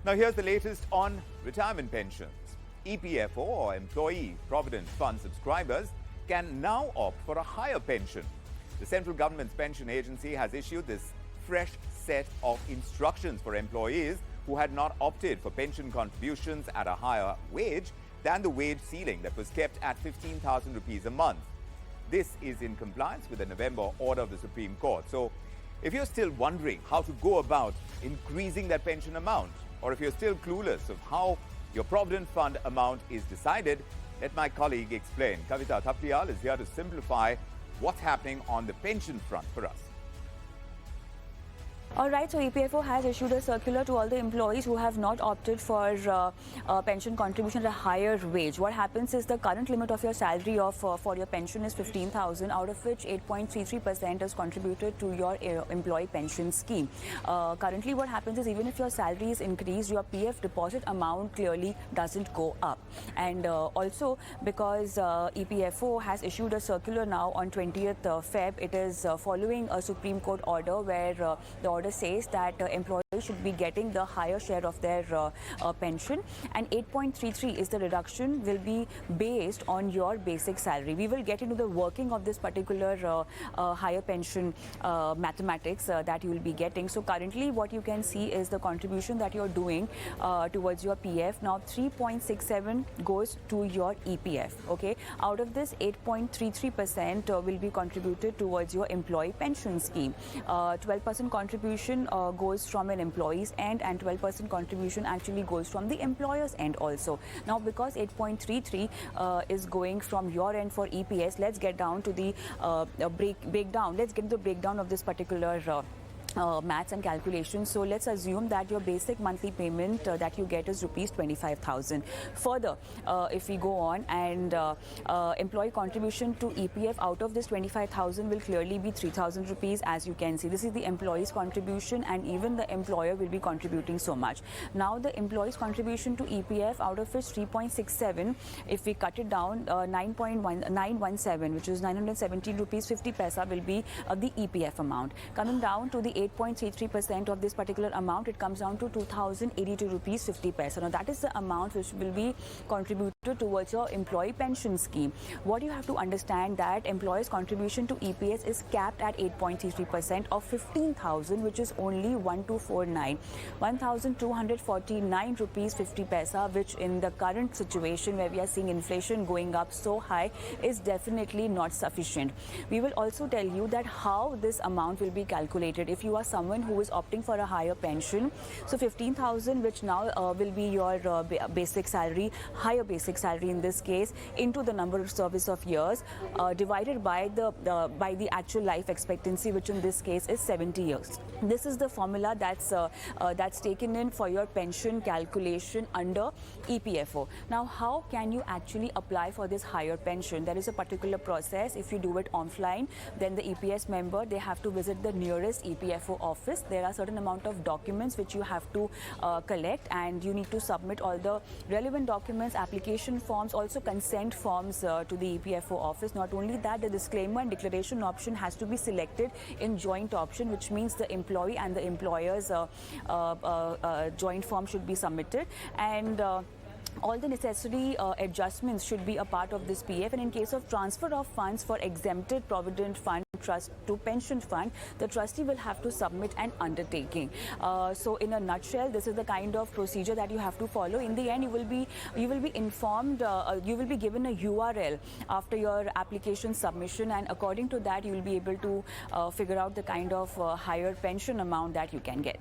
Now here's the latest on retirement pensions. EPFO or Employee Provident Fund subscribers can now opt for a higher pension. The central government's pension agency has issued this fresh set of instructions for employees who had not opted for pension contributions at a higher wage than the wage ceiling that was kept at 15,000 rupees a month. This is in compliance with the November order of the Supreme Court. So if you're still wondering how to go about increasing that pension amount, or if you're still clueless of how your Provident Fund amount is decided, let my colleague explain. Kavita Thapliyal is here to simplify what's happening on the pension front for us. All right, so EPFO has issued a circular to all the employees who have not opted for pension contribution at a higher wage. What happens is the current limit of your salary for your pension is 15,000, out of which 8.33% is contributed to your employee pension scheme. Currently, what happens is even if your salary is increased, your PF deposit amount clearly doesn't go up. And also because EPFO has issued a circular now on 20th Feb, it is following a Supreme Court order where the order says that employees should be getting the higher share of their pension, and 8.33 is the reduction will be based on your basic salary. We will get into the working of this particular higher pension mathematics that you will be getting. So currently what you can see is the contribution that you're doing towards your PF. Now 3.67 goes to your EPF. Okay, out of this 8.33% will be contributed towards your employee pension scheme. 12% contribution goes from an employee's end, and 12% contribution actually goes from the employer's end also. Now because 8.33 is going from your end for EPS, let's get down to the breakdown. Let's get the breakdown of this particular maths and calculations. So let's assume that your basic monthly payment that you get is rupees 25,000. Further, if we go on and employee contribution to EPF, out of this 25,000 will clearly be 3,000 rupees. As you can see, this is the employee's contribution, and even the employer will be contributing so much. Now the employee's contribution to EPF, out of which 3.67, if we cut it down, 9.917, which is 917 rupees 50 paisa, will be the EPF amount. Coming down to the 8.33% of this particular amount, it comes down to 2,082 rupees 50 paisa. Now that is the amount which will be contributed towards your employee pension scheme. What you have to understand that employees' contribution to EPS is capped at 8.33% of 15,000, which is only 1,249 rupees 50 paisa, which in the current situation where we are seeing inflation going up so high is definitely not sufficient. We will also tell you that how this amount will be calculated. If you are someone who is opting for a higher pension, so 15,000, which now will be your basic salary, higher basic salary in this case, into the number of service of years, divided by the actual life expectancy, which in this case is 70 years. This is the formula that's taken in for your pension calculation under EPFO. Now, how can you actually apply for this higher pension? There is a particular process. If you do it offline, then the EPS member, they have to visit the nearest EPFO office. There are certain amount of documents which you have to collect, and you need to submit all the relevant documents, application forms, also consent forms to the EPFO office. Not only that, the disclaimer and declaration option has to be selected in joint option, which means the employee and the employer's joint form should be submitted, and all the necessary adjustments should be a part of this PF. And in case of transfer of funds for exempted provident fund trust to pension fund, the trustee will have to submit an undertaking. So in a nutshell, this is the kind of procedure that you have to follow. In the end, you will be informed, you will be given a URL after your application submission, and according to that you will be able to figure out the kind of higher pension amount that you can get.